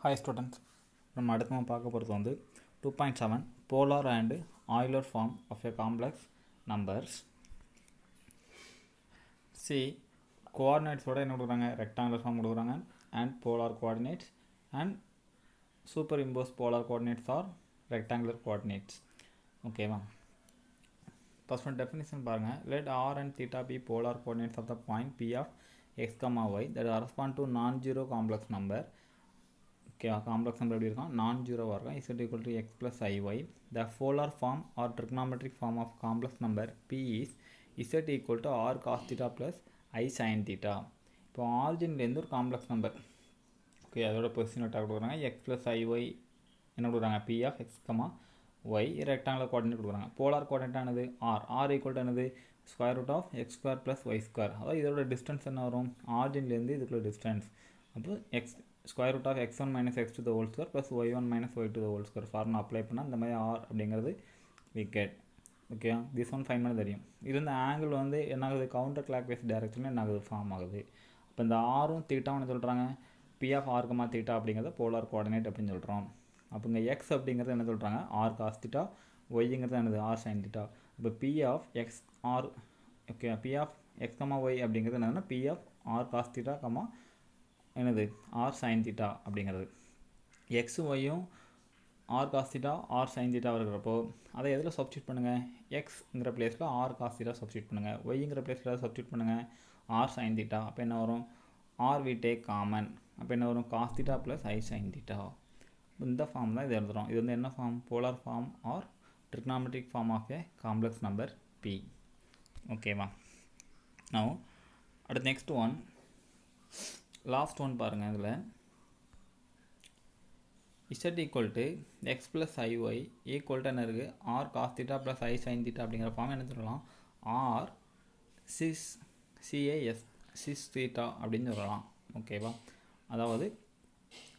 Hi students, நம்ம அடுத்து பார்க்க போகிறது வந்து 2.7 polar and Euler form of a complex numbers. See, coordinates ஓட என்ன கொடுக்குறாங்க, rectangular form கொடுக்குறாங்க and polar coordinates and superimposed polar coordinates or rectangular coordinates. ஓகேவா? First one definition பாருங்க. Let r and theta be polar coordinates of the point p of x, y that correspond to non-zero complex number. Okay, complex number எப்படி இருக்கும், non-zero இருக்கும். Z equal to x plus iy. The polar form or trigonometric form of complex number p is z equal to r cos theta plus I sin theta. இப்போ ஆரிஜின்லேருந்து ஒரு complex number, okay, அதோட position விட்டாக கொடுக்குறாங்க. x plus iy என்ன கொடுக்குறாங்க, p of x, y rectangular coordinate கொடுக்குறாங்க. Polar coordinate ஆனது r equal to என்னது, square root of x square plus y square. அதாவது இதோட டிஸ்டன்ஸ் என்ன வரும், ஆரிஜின்லேருந்து இதுக்குள்ள டிஸ்டன்ஸ். அப்போ x square root of x1 minus x to the whole square plus y1 minus y to the whole square formula apply பண்ணால் இந்த மாதிரி ஆர் அப்படிங்கிறது we get. Okay, this one find பண்ண தெரியும். இது இந்த ஆங்கிள் வந்து என்ன ஆகுது, கவுண்டர் கிளாக் வைஸ் டைரக்ஷனில் என்ன ஆகுது, ஃபார்ம் ஆகுது. இப்போ இந்த ஆரும் தீட்டாவும் சொல்கிறாங்க, P of r comma theta அப்படிங்கிறத போலார் கோஆர்டினேட் அப்படின்னு சொல்கிறோம். அப்போ இங்கே எக்ஸ் அப்படிங்கிறது என்ன சொல்கிறாங்க, ஆர் காஸ் தீட்டா, ஒய்ங்கிறது என்னது, ஆர் சைன் தீட்டா. இப்போ P of X R, okay, P of X comma Y அப்படிங்கிறது என்னதுன்னா P of R cos theta comma என்னது, ஆர் சைன் தீட்டா அப்படிங்கிறது. எக்ஸ் ஒய்யும் R cos theta R sine theta இருக்கிறப்போ அதை எதில் சப்ஸ்டியூட் பண்ணுங்கள், எக்ஸ்ங்கிற பிளேஸில் ஆர் காஸ் தீட்டா சப்ஸ்டியூட் பண்ணுங்கள், ஒய்ங்கிற பிளேஸில் சப்ஸ்டியூட் பண்ணுங்கள் ஆர் சைன் தீட்டா. அப்போ என்ன வரும், ஆர் வி டேக் காமன், அப்போ என்ன வரும், cos theta plus i sine theta. இந்த ஃபார்ம் தான் இது எழுதுகிறோம். இது வந்து என்ன form, polar form or trigonometric form of a complex number P. ஓகேவா? நவ் அடுத்து நெக்ஸ்ட் ஒன், லாஸ்ட் ஒன் பாருங்கள். இதில் z equal to x plus i y equal to என்ன இருக்குது, r cos theta plus i sine theta அப்படிங்கிற form என்ன சொல்லலாம், r cis C A S cis theta அப்படின்னு சொல்லலாம். ஓகேவா? அதாவது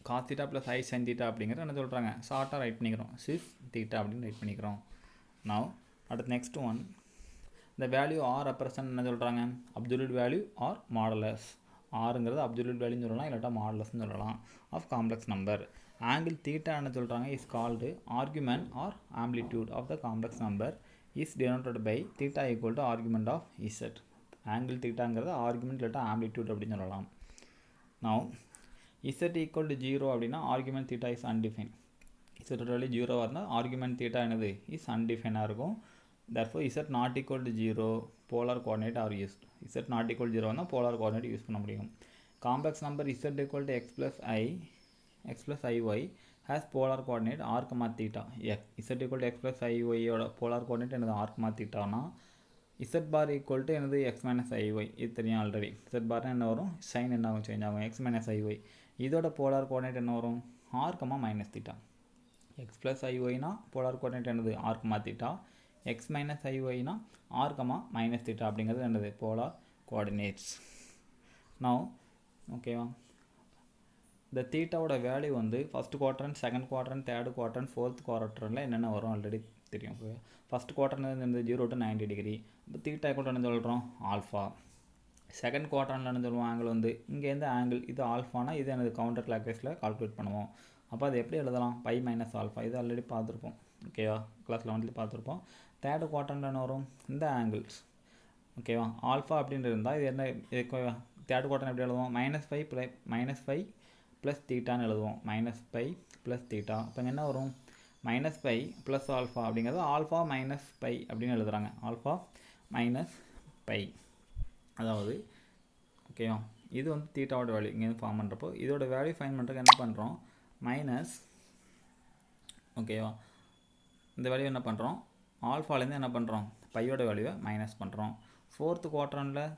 cos theta plus i sine theta அப்படிங்கிறது என்ன சொல்கிறாங்க, ஷார்ட்டாக ரைட் பண்ணிக்கிறோம், சிஸ் தீட்டா அப்படின்னு ரைட் பண்ணிக்கிறோம். நவ் அடுத்து நெக்ஸ்ட் ஒன், இந்த வேல்யூ ஆர் ரெப்ரசன்ட் என்ன சொல்கிறாங்க, அப்சல்யூட் வேல்யூ ஆர் மாடலஸ். ஆறுங்கிறது அப்சல்யூட் வேல்யூன்னு சொல்லலாம், இல்லாட்டா மாடலஸ்ன்னு சொல்லலாம் of complex number. Angle theta என்ன சொல்கிறாங்க, is called argument or amplitude of the complex number is denoted by theta equal to argument of Z. ஆங்கிள் தீட்டாங்கிறது ஆர்குமெண்ட் இல்லாட்டா ஆம்ப்ளிடியூட் அப்படின்னு சொல்லலாம். நவ் இசட் ஈக்குவல் டு 0 அப்படின்னா argument theta is undefine. Z value 0 இருந்தால் argument theta என்னது, is அன்டிஃபைனாக இருக்கும். therefore z not equal to 0 polar coordinate are used. z not equal to 0 னா polar coordinate யூஸ் பண்ண முடியும். Complex number z equal to x plus iy has polar coordinate r, theta. z equal to x plus iy ஓட polar coordinate என்னது, r, theta னா z bar equal to என்னது, x minus iy. இது தெரியும் already. z bar என்ன வரும், sign என்ன ஆகும், சேஞ்ச் ஆகும், x minus iy. இதோட polar coordinate என்ன வரும், r, minus theta. x plus iy னா polar coordinate என்னது, r, theta. x minus iy னா r, minus theta அப்படிங்கிறது என்னது, polar coordinates. now ஓகேவா, இந்த தீட்டாவோட வேல்யூ வந்து first quadrant, second quadrant, third quadrant, fourth குவாட்ரண்ட்டில் என்னென்ன வரும் ஆல்ரெடி தெரியும். ஃபஸ்ட் குவாட்ரண்ட் இருந்து 0 to 90 டிகிரி. இப்போ தீட்டா கூட என்ன சொல்கிறோம், ஆல்ஃபா. செகண்ட் குவாட்ரண்ட்டில் என்ன சொல்லுவோம், ஆங்கிள் வந்து இங்கேருந்து ஆங்கிள் இது ஆல்ஃபானா இது எனது கவுண்டர் கிளாக் வைஸில் கால்குலேட் பண்ணுவோம். அப்போ அது எப்படி எழுதலாம், பை மைனஸ் ஆல்ஃபா. இது ஆல்ரெடி பார்த்துருப்போம். ஓகேவா, கிளாஸ் 11th பார்த்துருப்போம். தேர்டு குவாட்ரண்ட் என்ன வரும், இந்த ஆங்கிள்ஸ். ஓகேவா, ஆல்ஃபா அப்படின்னு இருந்தால் இது என்ன, இது தேர்ட் குவாட்ரண்ட் எப்படி எழுதுவோம், -5 ப்ளஸ் தீட்டான்னு எழுதுவோம், -5 ப்ளஸ் தீட்டா. இப்போ என்ன வரும், -5 ப்ளஸ் ஆல்ஃபா அப்படிங்கிறது ஆல்ஃபா மைனஸ் பை அப்படின்னு எழுதுகிறாங்க, ஆல்ஃபா மைனஸ் பை. அதாவது ஓகேவா, இது வந்து தீட்டாவோட வேல்யூ இங்கேருந்து ஃபார்ம் பண்ணுறப்போ இதோட வேல்யூ ஃபைன் பண்ணுறதுக்கு என்ன பண்ணுறோம், மைனஸ், ஓகேவா, இந்த வேல்யூ என்ன பண்ணுறோம், ஆல்ஃபாலேருந்து என்ன பண்ணுறோம், பையோட வேல்யூவை மைனஸ் பண்ணுறோம். ஃபோர்த்து குவாட்ரண்ட்டில்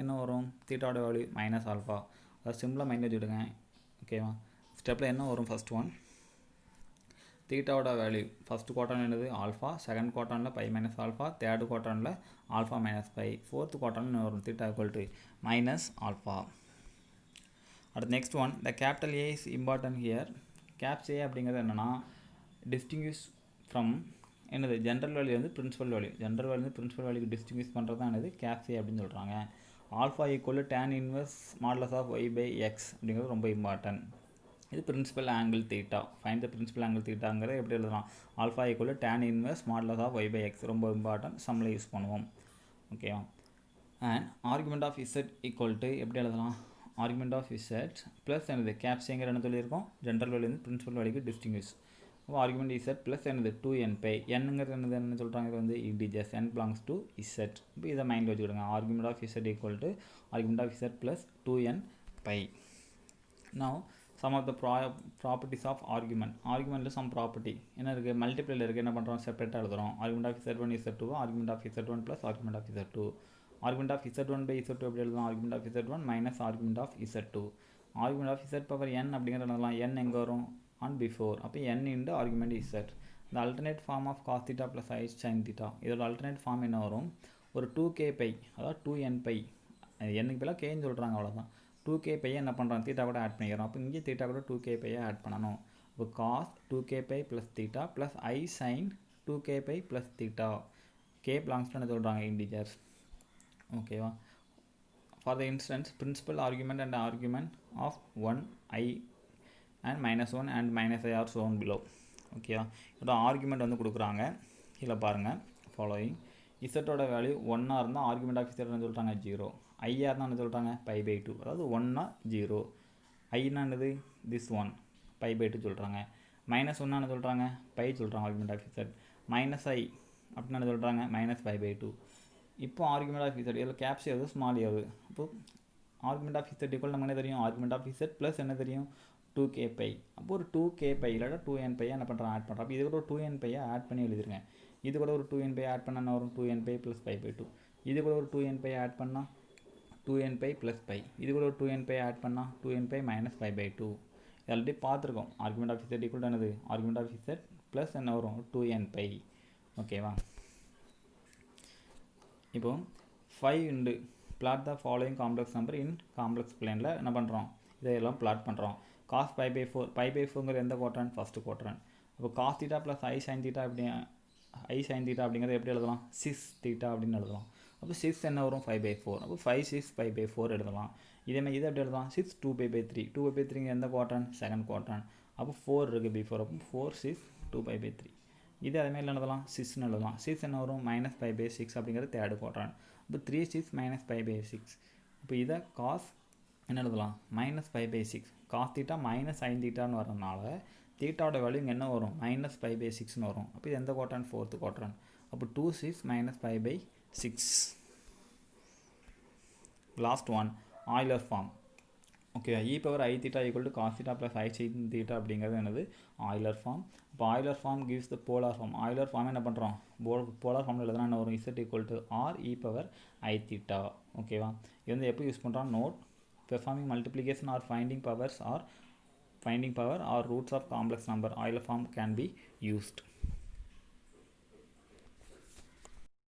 என்ன வரும், தீட்டாவோட வேல்யூ மைனஸ் ஆல்ஃபா. அதாவது சிம்பிளாக மைண்ட் வச்சுடுங்க. ஓகேவா, ஸ்டெப்பில் என்ன வரும், ஃபஸ்ட் ஒன் தீட்டாவோட வேல்யூ ஃபஸ்ட் குவாட்ரண்ட் என்னது ஆல்ஃபா, செகண்ட் குவாட்ரண்ட்டில் பை மைனஸ் ஆல்ஃபா, தேர்டு குவாட்ரண்ட்டில் alpha minus pi, fourth quadrant என்ன வரும், theta equal to minus alpha. அடுத்து next one, the capital A is important here. Caps A அப்படிங்கிறது என்னென்னா distinguish from என்னது, general value வந்து பிரின்சிபல் வேல்யூ. ஜென்ரல் வேல்யூ வந்து principal வேல்யூக்கு டிஸ்டிங்யூஷ் பண்ணுறது தான் என்னது, கேப்ஸ் ஏ அப்படின்னு சொல்கிறாங்க. Alpha equal to tan inverse modulus of Y by X அப்படிங்கிறது ரொம்ப இம்பார்ட்டன்ட். இது principal angle theta. Find the principal angle தீட்டாங்கிறது எப்படி எழுதலாம்? Alpha equal tan inverse modulus of y/x. ரொம்ப இம்பார்ட்டன்ட், சம்மில் யூஸ் பண்ணுவோம். ஓகேவா? And argument of Z equal to எப்படி எழுதலாம்? ஆர்குமெண்ட் ஆஃப் இசட் ப்ளஸ் எனது கேப்ஸுங்கிற என்ன சொல்லியிருக்கோம்? ஜென்ரல் வேல்யூலேருந்து பிரின்சிபல் வேல்யூக்கு டிஸ்டிங்யூஸ். அப்போ ஆர்குமெண்ட் இசட் ப்ளஸ் எனது 2n பை. என்னங்கிறது என்னது என்ன சொல்கிறாங்க? இது வந்து integers, n belongs to Z. இப்போ இதை மைண்ட் வச்சுக்கிடுங்க. Argument of Z equal to argument of Z plus 2n pi. Now some of the properties of argument. Argumentல some property என்ன இருக்குது? மல்டிப்ளைல இருக்குது. என்ன பண்ணுறோம்? செப்பரேட்டாக எழுதுகிறோம். argument of z1 z2, argument of z1 plus argument of z2. argument of z1 by z2 எப்படி எழுதலாம்? argument of z1 minus argument of z2. argument of z power n அப்படிங்கிற எழுதலாம். n எங்கே வரும்? on before. அப்போ n into argument z. the alternate form of cos theta plus i sin theta. இதோட alternate form என்ன வரும்? ஒரு 2k by, அதாவது 2n பை. என்னுக்கு பதிலாக கேன்னு சொல்கிறாங்க, அவ்வளோதான். 2k பையை என்ன பண்ணுறோம்? தீட்டா கூட ஆட் பண்ணிக்கிறோம். அப்போ இங்கே தீட்டா கூட 2k பையை ஆட் பண்ணணும். இப்போ cos 2k pi plus theta plus i sin 2k pi plus theta. k belongs என்ன சொல்கிறாங்க? இன்டிஜர்ஸ். ஓகேவா? For the instance principal argument and argument of 1i and -1 and -i are shown below. ஓகேவா? இதோட argument வந்து கொடுக்குறாங்க. இதில் பாருங்கள், following. இசட்டோட value 1ஆக இருந்தால் ஆர்குமெண்ட் ஆஃப் இசட் என்ன சொல்கிறாங்க? 0. ஐயா இருந்தால் என்ன சொல்கிறாங்க? π/2. அதாவது 1னா 0. ஐனா என்னது? this 1 π/2 சொல்கிறாங்க. -1 என்ன சொல்கிறாங்க? பை சொல்கிறாங்க ஆர்குமெண்ட் ஆஃப் இசட். -i அப்படின்னு என்ன சொல்கிறாங்க? -π/2. இப்போ ஆர்குமெண்ட் ஆஃப் இசட் இதில் கேப்ஸ் எது? ஸ்மால் எது? அப்போ ஆர்குமெண்ட் ஆஃப் இசட் ஈக்குவல் நம்ம என்ன தெரியும்? ஆர்குமெண்ட் ஆஃப் இசட் ப்ளஸ் என்ன தெரியும்? 2k by. அப்போ ஒரு 2k பை இல்லாட்டா 2n பையை என்ன பண்ணுறோம்? ஆட் பண்ணுறோம். அப்போ இது கூட ஒரு 2n பையை ஆட் பண்ணி எழுதிருங்க. இது கூட ஒரு 2n பை ஆட் பண்ணால் வரும் 2n பை ப்ளஸ் π/2. இது கூட ஒரு 2n பை ஆட் பண்ணால் 2n பை ப்ளஸ் பை. இது கூட ஒரு 2n பை ஆட் பண்ணால் 2n பை மைனஸ் π/2. ஆல்ரெடி பார்த்துருக்கோம். ஆர்குமெண்ட் ஆஃப் இசட் ஈக்குவல் என்னது? ஆர்குமெண்ட் ஆஃப் இசட் ப்ளஸ் என்ன வரும்? 2n pi. ஓகேவா? இப்போ 5 into plot the following complex number in complex பிளேனில் என்ன பண்ணுறோம்? இதையெல்லாம் பிளாட் பண்ணுறோம். cos π/4. π/4ங்கிற எந்த குவாட்ரண்ட்? First quadrant. அப்போ cos theta plus i sin theta எப்படி? i sin தீட்டா அப்படிங்கிறத எப்படி எழுதலாம்? 6 தீட்டா அப்படின்னு எழுதலாம். அப்போ 6 என்ன வரும்? 5/4. அப்போ 5 6 π/4 எழுதலாம். இதேமாதிரி இதை எப்படி எழுதலாம்? 6 2π/3. 2π/3 எந்த குவாட்ரண்ட்? Second quadrant. அப்போ 4 இருக்குது பிஃபோர். அப்போ 4 6 2π/3. இது அதேமாதிரி எழுதலாம் 6ன்னு எழுதலாம். 6 என்ன வரும்? -π/6 அப்படிங்கிறது தேர்டு குவாட்ரண்ட். இப்போ 3 6 -π/6. இப்போ இதை காஸ் என்ன எழுதலாம்? -π/6. காஸ் தீட்டா மைனஸ் sin தீட்டான்னு வரதுனால தீட்டாவோட வேல்யூ இங்கே என்ன வரும்? -π/6ன்னு வரும். அப்போ இது எந்த குவாட்ரண்ட்? Fourth quadrant. அப்போ 2 6 -π/6. Last one, Euler form. Okay, e⁻i θ = cos θ + i sin θ அப்படிங்கிறது என்னது? Euler form. இப்போ Euler form gives the polar form. Euler form என்ன பண்ணுறோம்? போலார் ஃபார்மில் எழுதுனா என்ன வரும்? z = r e⁻i θ. ஓகேவா? இது வந்து எப்போ யூஸ் பண்ணுறோம்? Note, performing multiplication or finding power or roots of complex number, Euler form can be used.